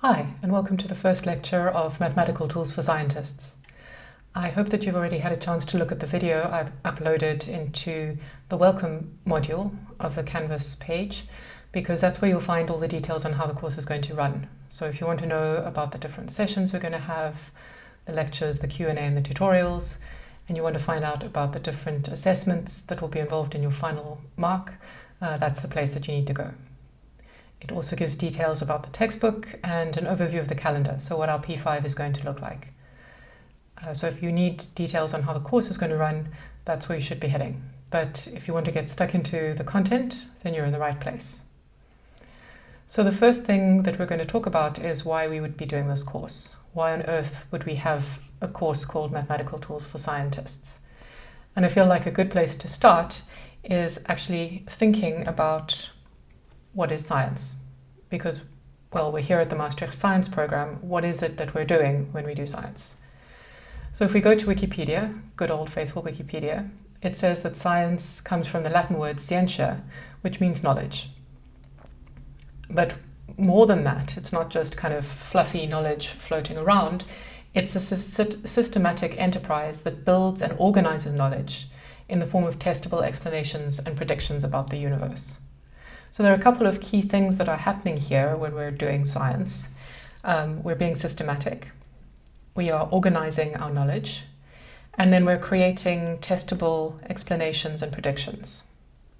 Hi, and welcome to the first lecture of Mathematical Tools for Scientists. I hope that you've already had a chance to look at the video I've uploaded into the welcome module of the Canvas page, because that's where you'll find all the details on how the course is going to run. So if you want to know about the different sessions we're going to have, the lectures, the Q&A and the tutorials, and you want to find out about the different assessments that will be involved in your final mark, that's the place that you need to go. It also gives details about the textbook and an overview of the calendar, so what our P5 is going to look like. So if you need details on how the course is going to run, that's where you should be heading. But if you want to get stuck into the content, then you're in the right place. So the first thing that we're going to talk about is why we would be doing this course. Why on earth would we have a course called Mathematical Tools for Scientists? And I feel like a good place to start is actually thinking about what is science? Because, well, we're here at the Maastricht Science Program. What is it that we're doing when we do science? So if we go to Wikipedia, good old faithful Wikipedia, it says that science comes from the Latin word scientia, which means knowledge. But more than that, it's not just kind of fluffy knowledge floating around. It's a systematic enterprise that builds and organizes knowledge in the form of testable explanations and predictions about the universe. So there are a couple of key things that are happening here when we're doing science. We're being systematic, we are organizing our knowledge, and then we're creating testable explanations and predictions.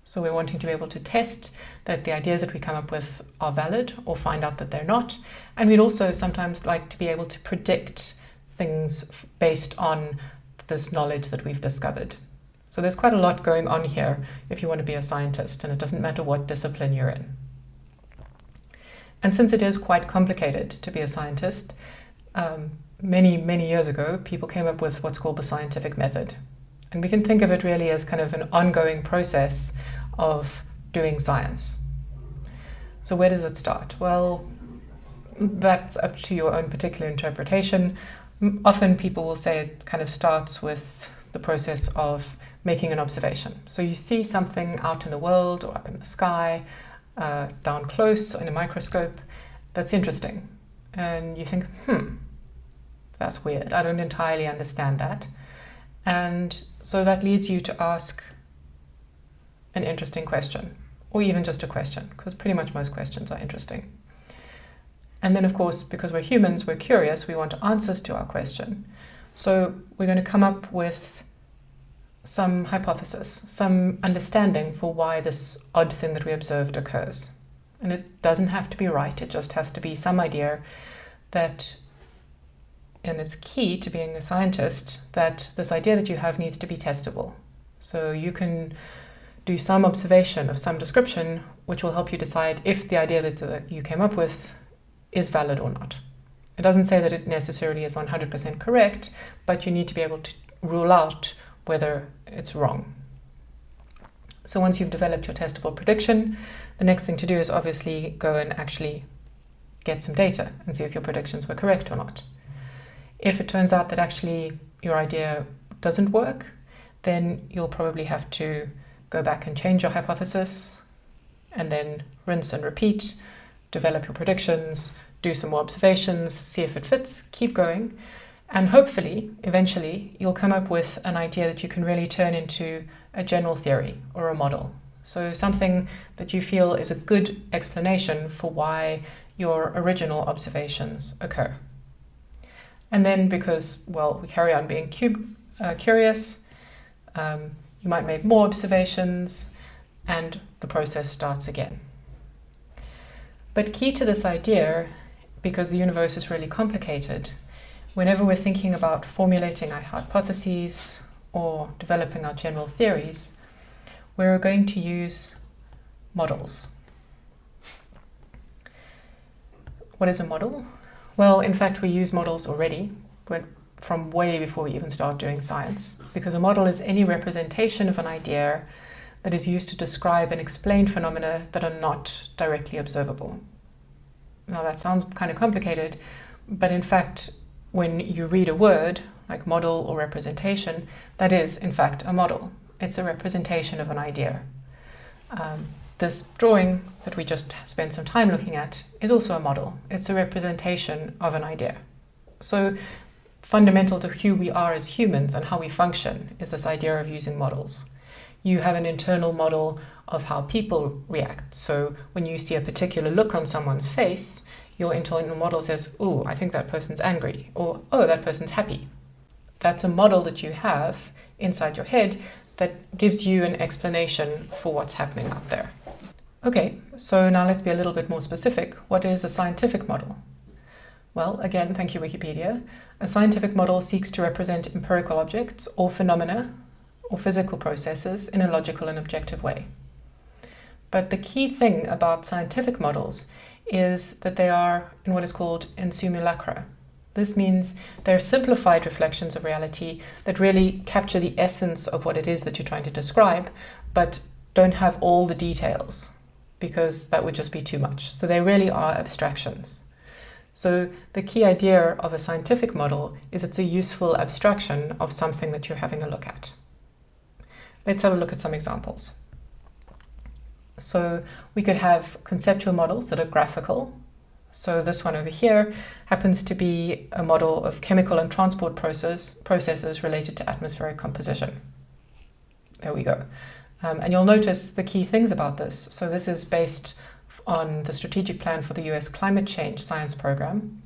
So we're wanting to be able to test that the ideas that we come up with are valid or find out that they're not. And we'd also sometimes like to be able to predict things based on this knowledge that we've discovered. So there's quite a lot going on here if you want to be a scientist, and it doesn't matter what discipline you're in. And since it is quite complicated to be a scientist, many years ago, people came up with what's called the scientific method. And we can think of it really as kind of an ongoing process of doing science. So where does it start? Well, that's up to your own particular interpretation. Often people will say it kind of starts with the process of making an observation. So you see something out in the world or up in the sky, down close in a microscope, that's interesting. And you think, that's weird. I don't entirely understand that. And so that leads you to ask an interesting question, or even just a question, because pretty much most questions are interesting. And then, of course, because we're humans, we're curious, we want answers to our question. So we're going to come up with some hypothesis, some understanding for why this odd thing that we observed occurs. And it doesn't have to be right, it just has to be some idea that, and it's key to being a scientist, that this idea that you have needs to be testable. So you can do some observation of some description which will help you decide if the idea that you came up with is valid or not. It doesn't say that it necessarily is 100% correct, but you need to be able to rule out whether it's wrong. So once you've developed your testable prediction, the next thing to do is obviously go and actually get some data and see if your predictions were correct or not. If it turns out that actually your idea doesn't work, then you'll probably have to go back and change your hypothesis, and then rinse and repeat, develop your predictions, do some more observations, see if it fits, keep going. And hopefully, eventually, you'll come up with an idea that you can really turn into a general theory or a model. So something that you feel is a good explanation for why your original observations occur. And then because, well, we carry on being curious, you might make more observations, and the process starts again. But key to this idea, because the universe is really complicated, whenever we're thinking about formulating our hypotheses or developing our general theories, we're going to use models. What is a model? Well, in fact, we use models already, but from way before we even start doing science, because a model is any representation of an idea that is used to describe and explain phenomena that are not directly observable. Now that sounds kind of complicated, but in fact, when you read a word like model or representation, that is in fact a model. It's a representation of an idea. This drawing that we just spent some time looking at is also a model. It's a representation of an idea. So fundamental to who we are as humans and how we function is this idea of using models. You have an internal model of how people react. So when you see a particular look on someone's face, your internal model says, "Oh, I think that person's angry," or "Oh, that person's happy." That's a model that you have inside your head that gives you an explanation for what's happening out there. Okay, so now let's be a little bit more specific. What is a scientific model? Well, again, thank you, Wikipedia. A scientific model seeks to represent empirical objects or phenomena or physical processes in a logical and objective way. But the key thing about scientific models is that they are in what is called in simulacra. This means they're simplified reflections of reality that really capture the essence of what it is that you're trying to describe, but don't have all the details, because that would just be too much. So they really are abstractions. So the key idea of a scientific model is it's a useful abstraction of something that you're having a look at. Let's have a look at some examples. So we could have conceptual models that are graphical. So this one over here happens to be a model of chemical and transport processes related to atmospheric composition. There we go. And you'll notice the key things about this. So this is based on the strategic plan for the US climate change science program.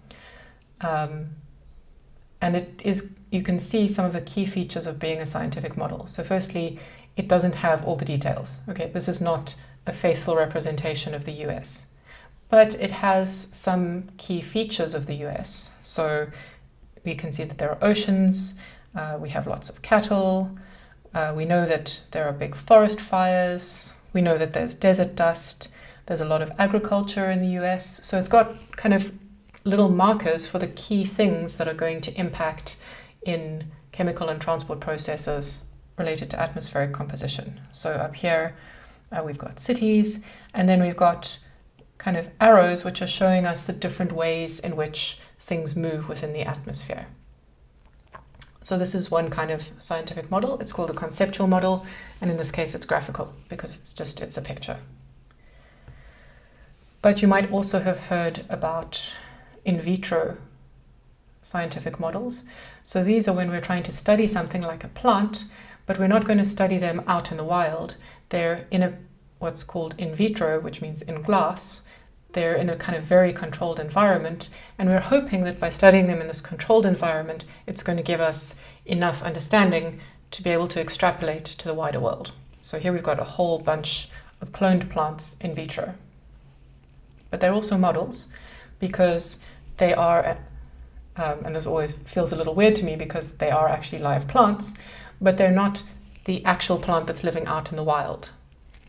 And it is, you can see some of the key features of being a scientific model. So firstly, it doesn't have all the details. Okay, this is not a faithful representation of the US, but it has some key features of the US. So we can see that there are oceans, we have lots of cattle, we know that there are big forest fires, we know that there's desert dust, there's a lot of agriculture in the US. So it's got kind of little markers for the key things that are going to impact in chemical and transport processes related to atmospheric composition. So up here we've got cities, and then we've got kind of arrows which are showing us the different ways in which things move within the atmosphere. So this is one kind of scientific model. It's called a conceptual model, and in this case it's graphical because it's a picture. But you might also have heard about in vitro scientific models. So these are when we're trying to study something like a plant, but we're not going to study them out in the wild. They're in what's called in vitro, which means in glass. They're in a kind of very controlled environment, and we're hoping that by studying them in this controlled environment, it's going to give us enough understanding to be able to extrapolate to the wider world. So here we've got a whole bunch of cloned plants in vitro. But they're also models because they are, and this always feels a little weird to me because they are actually live plants, but they're not the actual plant that's living out in the wild.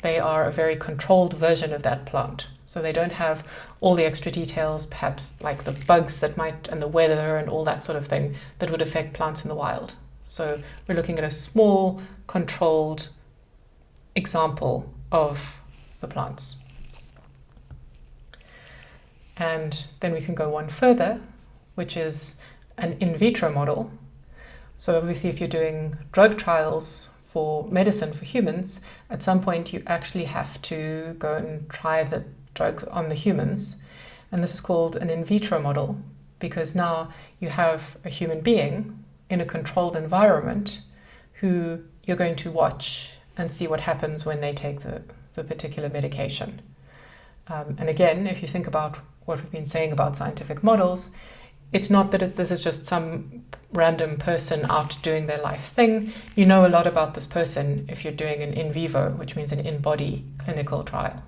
They are a very controlled version of that plant. So they don't have all the extra details, perhaps like the bugs that might, and the weather and all that sort of thing that would affect plants in the wild. So we're looking at a small, controlled example of the plants. And then we can go one further, which is an in vitro model. So obviously if you're doing drug trials for medicine for humans, at some point you actually have to go and try the drugs on the humans. And this is called an in vitro model because now you have a human being in a controlled environment who you're going to watch and see what happens when they take the particular medication. And again, if you think about what we've been saying about scientific models, it's not that this is just some random person out doing their life thing. You know a lot about this person if you're doing an in vivo, which means an in-body clinical trial.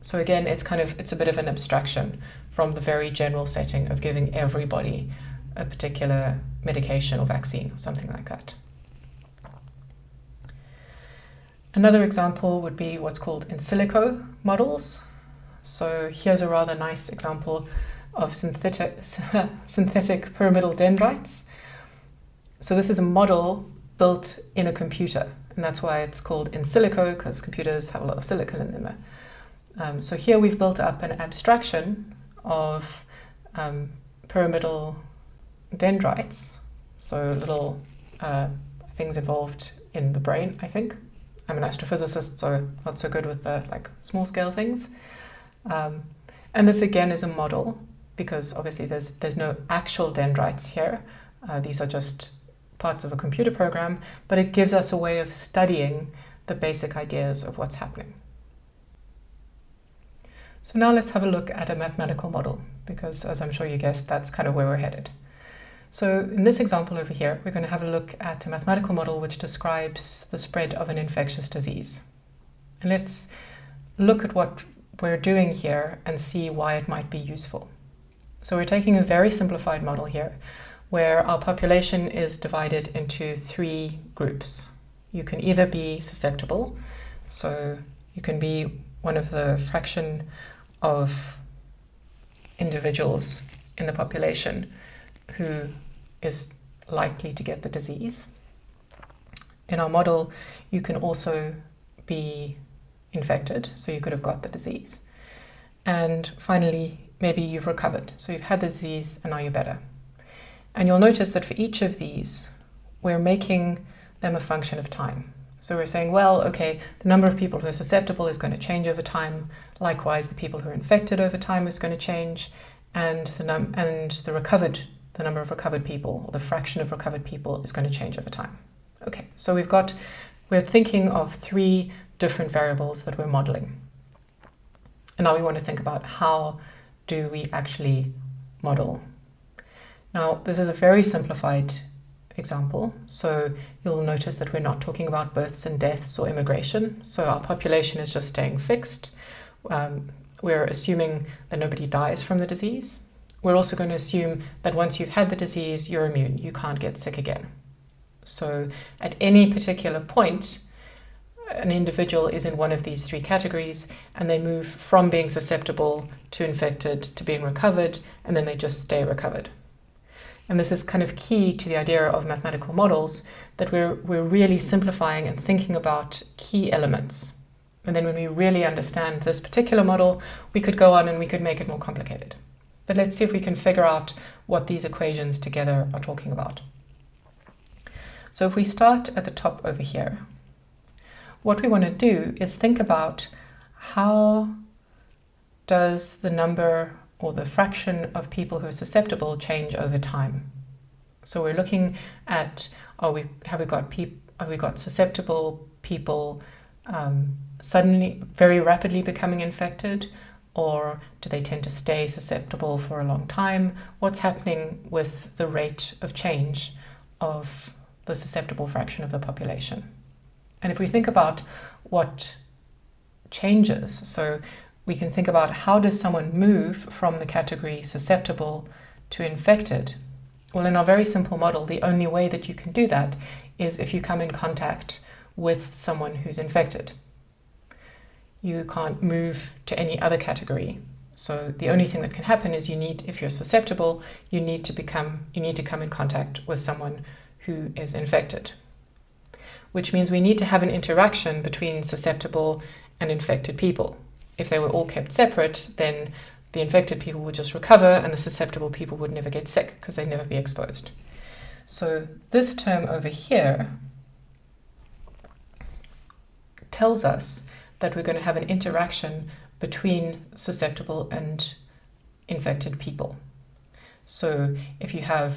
So again, it's a bit of an abstraction from the very general setting of giving everybody a particular medication or vaccine or something like that. Another example would be what's called in silico models. So here's a rather nice example of synthetic pyramidal dendrites. So this is a model built in a computer, and that's why it's called in silico, because computers have a lot of silicon in them. So here we've built up an abstraction of pyramidal dendrites, so little things involved in the brain, I think. I'm an astrophysicist, so not so good with the small scale things. And this again is a model, because obviously there's no actual dendrites here. These are just parts of a computer program, but it gives us a way of studying the basic ideas of what's happening. So now let's have a look at a mathematical model, because as I'm sure you guessed, that's kind of where we're headed. So in this example over here, we're going to have a look at a mathematical model which describes the spread of an infectious disease. And let's look at what we're doing here and see why it might be useful. So we're taking a very simplified model here, where our population is divided into 3 groups. You can either be susceptible, so you can be one of the fraction of individuals in the population who is likely to get the disease. In our model, you can also be infected, so you could have got the disease. And finally, maybe you've recovered, so you've had the disease and now you're better. And you'll notice that for each of these, we're making them a function of time. So we're saying, well, okay, the number of people who are susceptible is going to change over time. Likewise, the people who are infected over time is going to change, and the number of recovered people, or the fraction of recovered people, is going to change over time. Okay, so we're thinking of 3 different variables that we're modeling. And now we want to think about how do we actually model. Now, this is a very simplified example, so you'll notice that we're not talking about births and deaths or immigration. So our population is just staying fixed. We're assuming that nobody dies from the disease. We're also going to assume that once you've had the disease, you're immune. You can't get sick again. So at any particular point, an individual is in one of these 3 categories, and they move from being susceptible to infected to being recovered, and then they just stay recovered. And this is kind of key to the idea of mathematical models, that we're really simplifying and thinking about key elements. And then when we really understand this particular model, we could go on and we could make it more complicated. But let's see if we can figure out what these equations together are talking about. So if we start at the top over here, what we want to do is think about how does the number or the fraction of people who are susceptible change over time. So we're looking at, have we got susceptible people suddenly very rapidly becoming infected, or do they tend to stay susceptible for a long time? What's happening with the rate of change of the susceptible fraction of the population? And if we think about what changes, so we can think about how does someone move from the category susceptible to infected. Well, in our very simple model, the only way that you can do that is if you come in contact with someone who's infected. You can't move to any other category. So the only thing that can happen is if you're susceptible, you need to come in contact with someone who is infected. Which means we need to have an interaction between susceptible and infected people. If they were all kept separate, then the infected people would just recover and the susceptible people would never get sick because they'd never be exposed. So this term over here tells us that we're going to have an interaction between susceptible and infected people. So if you have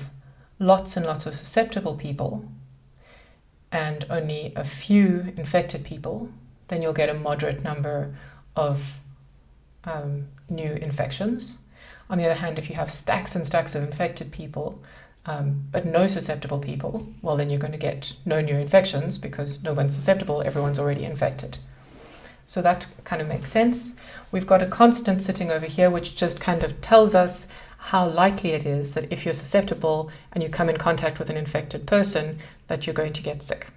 lots and lots of susceptible people and only a few infected people, then you'll get a moderate number of new infections. On the other hand, if you have stacks and stacks of infected people, but no susceptible people, well, then you're going to get no new infections because no one's susceptible, everyone's already infected. So that kind of makes sense. We've got a constant sitting over here, which just kind of tells us how likely it is that if you're susceptible and you come in contact with an infected person, that you're going to get sick.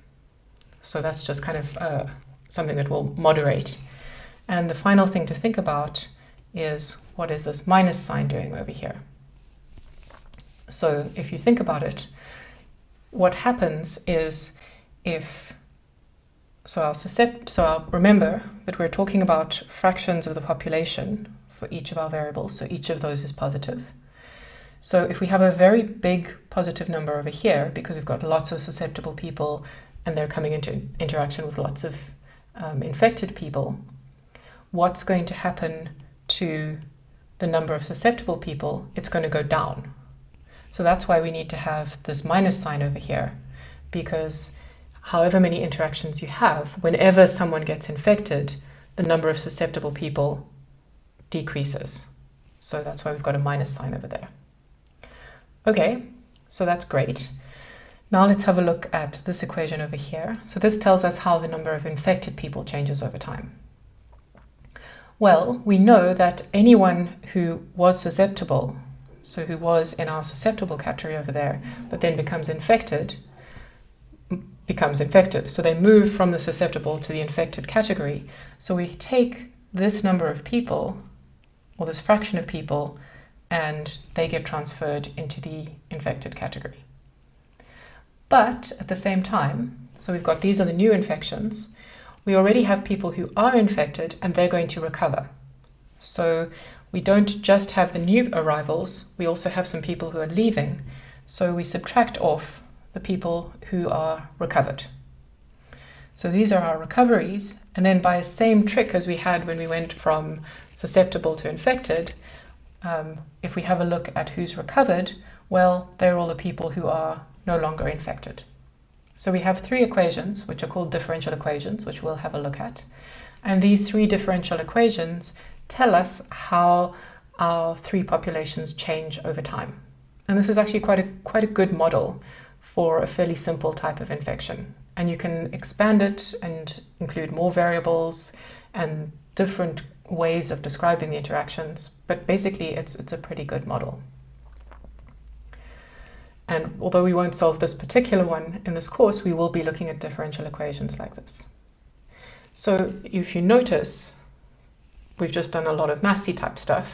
So that's just kind of something that will moderate. And the final thing to think about is, what is this minus sign doing over here? So if you think about it, what happens is I'll remember that we're talking about fractions of the population for each of our variables, so each of those is positive. So if we have a very big positive number over here, because we've got lots of susceptible people and they're coming into interaction with lots of infected people, what's going to happen to the number of susceptible people? It's going to go down. So that's why we need to have this minus sign over here, because however many interactions you have, whenever someone gets infected, the number of susceptible people decreases. So that's why we've got a minus sign over there. Okay, so that's great. Now let's have a look at this equation over here. So this tells us how the number of infected people changes over time. Well, we know that anyone who was susceptible, so who was in our susceptible category over there, but then becomes infected. So they move from the susceptible to the infected category. So we take this number of people, or this fraction of people, and they get transferred into the infected category. But at the same time, so we've got these are the new infections, we already have people who are infected and they're going to recover. So we don't just have the new arrivals, we also have some people who are leaving. So we subtract off the people who are recovered. So these are our recoveries, and then by the same trick as we had when we went from susceptible to infected, if we have a look at who's recovered, well, they're all the people who are no longer infected. So we have three equations, which are called differential equations, which we'll have a look at. And these three differential equations tell us how our three populations change over time. And this is actually quite a good model for a fairly simple type of infection. And you can expand it and include more variables and different ways of describing the interactions, but basically it's a pretty good model. And although we won't solve this particular one in this course, we will be looking at differential equations like this. So if you notice, we've just done a lot of mathsy type stuff,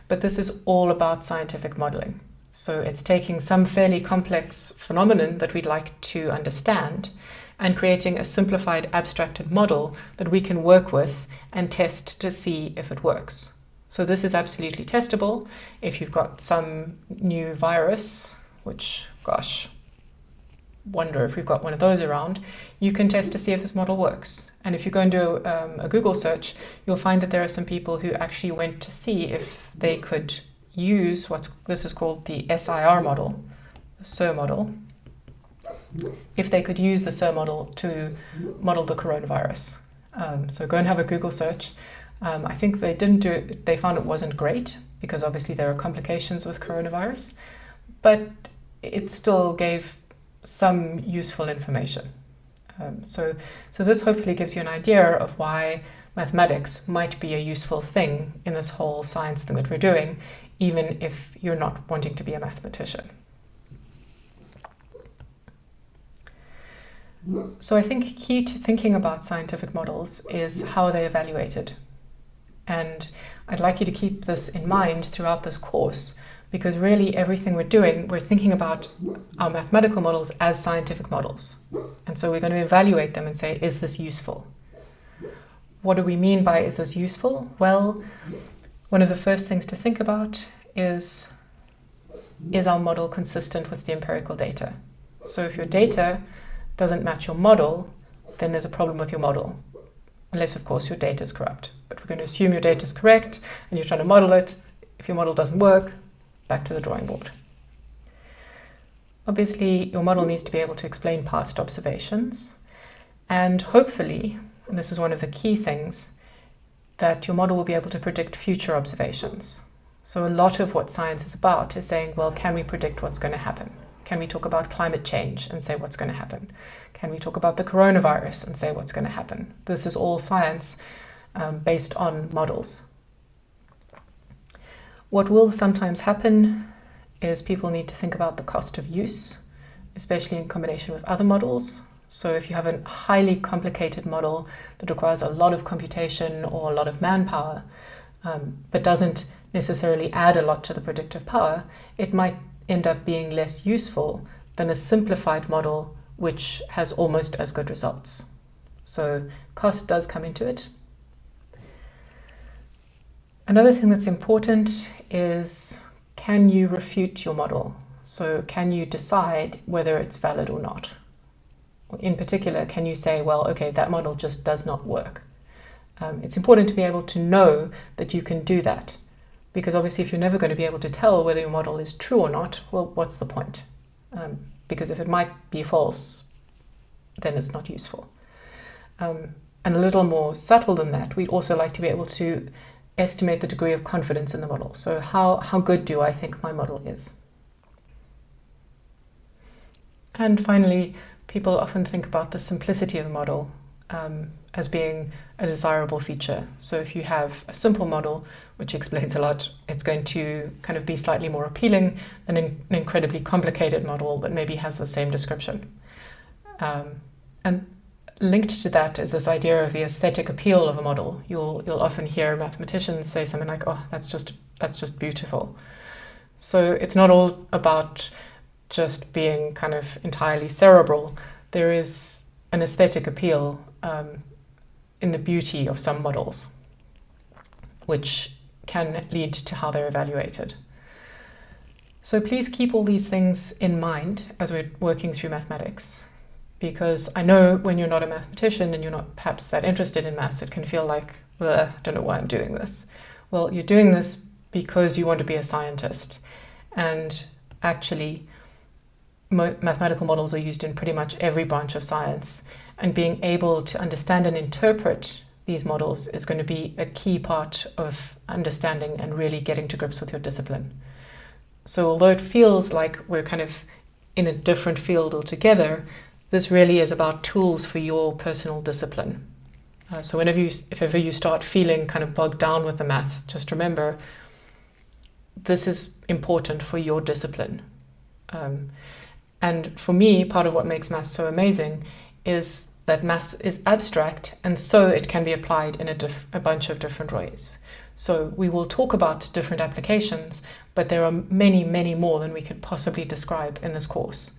but this is all about scientific modeling. So it's taking some fairly complex phenomenon that we'd like to understand and creating a simplified abstracted model that we can work with and test to see if it works. So this is absolutely testable. If you've got some new virus, which, gosh, wonder if we've got one of those around, you can test to see if this model works. And if you go and do a Google search, you'll find that there are some people who actually went to see if they could use this is called the SIR model, the SIR model, if they could use the SIR model to model the coronavirus. So go and have a Google search. I think they didn't do it, they found it wasn't great because obviously there are complications with coronavirus, but it still gave some useful information. So this hopefully gives you an idea of why mathematics might be a useful thing in this whole science thing that we're doing, even if you're not wanting to be a mathematician. So I think key to thinking about scientific models is how they're evaluated. And I'd like you to keep this in mind throughout this course, because really everything we're doing, we're thinking about our mathematical models as scientific models. And so we're going to evaluate them and say, is this useful? What do we mean by is this useful? Well, one of the first things to think about is our model consistent with the empirical data? So if your data doesn't match your model, then there's a problem with your model. Unless, of course, your data is corrupt. But we're going to assume your data is correct and you're trying to model it. If your model doesn't work, back to the drawing board. Obviously, your model needs to be able to explain past observations. And hopefully, and this is one of the key things, that your model will be able to predict future observations. So a lot of what science is about is saying, well, can we predict what's going to happen? Can we talk about climate change and say what's going to happen? Can we talk about the coronavirus and say what's going to happen? This is all science based on models. What will sometimes happen is people need to think about the cost of use, especially in combination with other models. So if you have a highly complicated model that requires a lot of computation or a lot of manpower, but doesn't necessarily add a lot to the predictive power, it might end up being less useful than a simplified model which has almost as good results. So cost does come into it. Another thing that's important is, can you refute your model? So can you decide whether it's valid or not? in particular can you say, well, okay, that model just does not work? It's important to be able to know that you can do that, because obviously if you're never going to be able to tell whether your model is true or not, well, what's the point? Because if it might be false, then it's not useful. And a little more subtle than that, we'd also like to be able to estimate the degree of confidence in the model. So how good do I think my model is? And finally, people often think about the simplicity of the model as being a desirable feature. So if you have a simple model, which explains a lot, it's going to kind of be slightly more appealing than an incredibly complicated model that maybe has the same description. And linked to that is this idea of the aesthetic appeal of a model. You'll often hear mathematicians say something like, "Oh, that's just beautiful." So it's not all about just being kind of entirely cerebral. There is an aesthetic appeal in the beauty of some models, which can lead to how they're evaluated. So please keep all these things in mind as we're working through mathematics, because I know when you're not a mathematician and you're not perhaps that interested in maths, it can feel like, I don't know why I'm doing this. Well, you're doing this because you want to be a scientist. And actually, mathematical models are used in pretty much every branch of science. And being able to understand and interpret these models is going to be a key part of understanding and really getting to grips with your discipline. So although it feels like we're kind of in a different field altogether, this really is about tools for your personal discipline. So if ever you start feeling kind of bogged down with the maths, just remember, this is important for your discipline. And for me, part of what makes maths so amazing is that maths is abstract, and so it can be applied in a bunch of different ways. So we will talk about different applications, but there are many, many more than we could possibly describe in this course.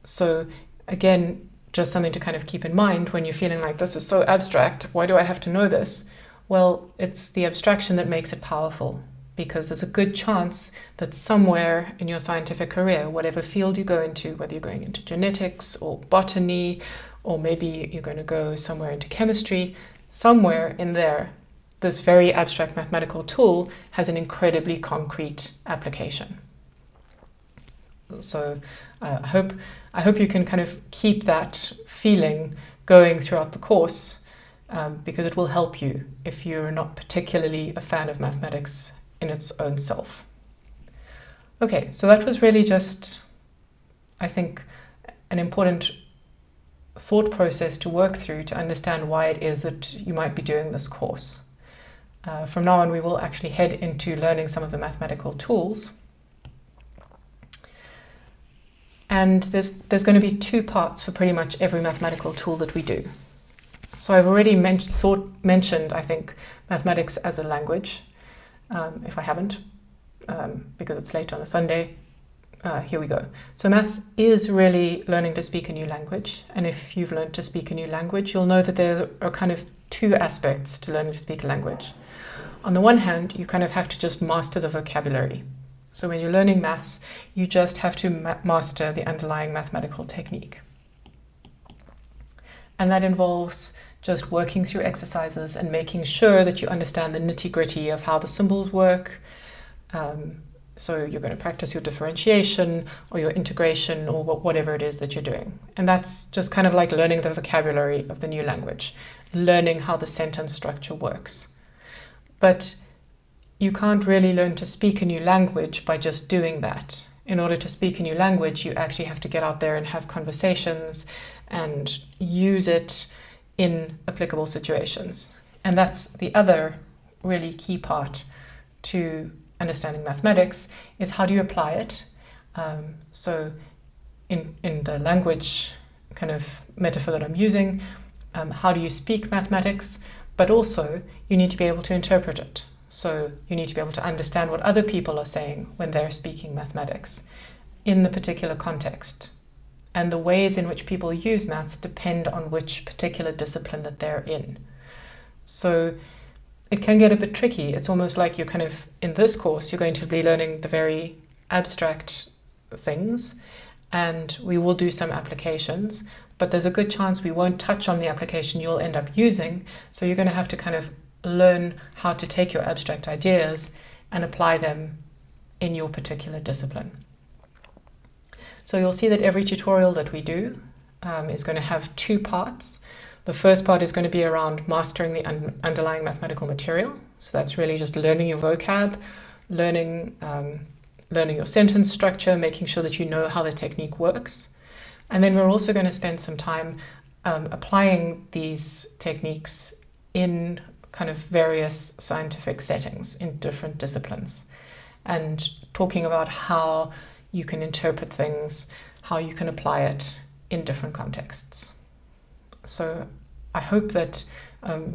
So again, just something to kind of keep in mind when you're feeling like this is so abstract, why do I have to know this? Well, it's the abstraction that makes it powerful, because there's a good chance that somewhere in your scientific career, whatever field you go into, whether you're going into genetics or botany, or maybe you're going to go somewhere into chemistry, somewhere in there, this very abstract mathematical tool has an incredibly concrete application. So I hope you can kind of keep that feeling going throughout the course, because it will help you if you're not particularly a fan of mathematics in its own self. Okay, so that was really just, I think, an important thought process to work through to understand why it is that you might be doing this course. From now on, we will actually head into learning some of the mathematical tools. And there's going to be two parts for pretty much every mathematical tool that we do. So I've already mentioned, I think, mathematics as a language. If I haven't, because it's late on a Sunday, here we go. So maths is really learning to speak a new language. And if you've learned to speak a new language, you'll know that there are kind of two aspects to learning to speak a language. On the one hand, you kind of have to just master the vocabulary. So when you're learning maths, you just have to master the underlying mathematical technique. And that involves just working through exercises and making sure that you understand the nitty-gritty of how the symbols work. So you're going to practice your differentiation or your integration or whatever it is that you're doing. And that's just kind of like learning the vocabulary of the new language, learning how the sentence structure works. But you can't really learn to speak a new language by just doing that. In order to speak a new language, you actually have to get out there and have conversations and use it in applicable situations. And that's the other really key part to understanding mathematics, is how do you apply it? So in the language kind of metaphor that I'm using, how do you speak mathematics? But also you need to be able to interpret it. So you need to be able to understand what other people are saying when they're speaking mathematics in the particular context. And the ways in which people use maths depend on which particular discipline that they're in. So it can get a bit tricky. It's almost like you're kind of, in this course, you're going to be learning the very abstract things, and we will do some applications, but there's a good chance we won't touch on the application you'll end up using. So you're going to have to kind of learn how to take your abstract ideas and apply them in your particular discipline. So you'll see that every tutorial that we do is going to have two parts. The first part is going to be around mastering the underlying mathematical material. So that's really just learning your vocab, learning your sentence structure, making sure that you know how the technique works. And then we're also going to spend some time applying these techniques in kind of various scientific settings in different disciplines, and talking about how you can interpret things, how you can apply it in different contexts. So I hope that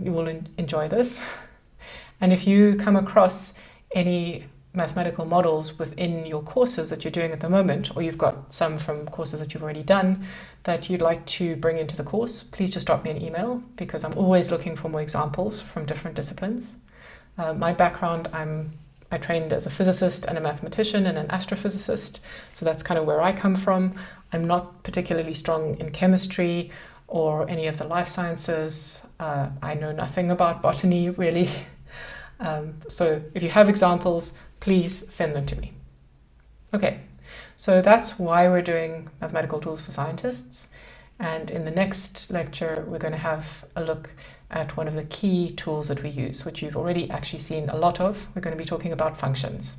you will enjoy this. And if you come across any mathematical models within your courses that you're doing at the moment, or you've got some from courses that you've already done that you'd like to bring into the course, please just drop me an email, because I'm always looking for more examples from different disciplines. My background, I trained as a physicist and a mathematician and an astrophysicist, so that's kind of where I come from. I'm not particularly strong in chemistry or any of the life sciences. I know nothing about botany, really. So if you have examples, please send them to me. Okay, so that's why we're doing mathematical tools for scientists. And in the next lecture, we're going to have a look at one of the key tools that we use, which you've already actually seen a lot of. We're going to be talking about functions.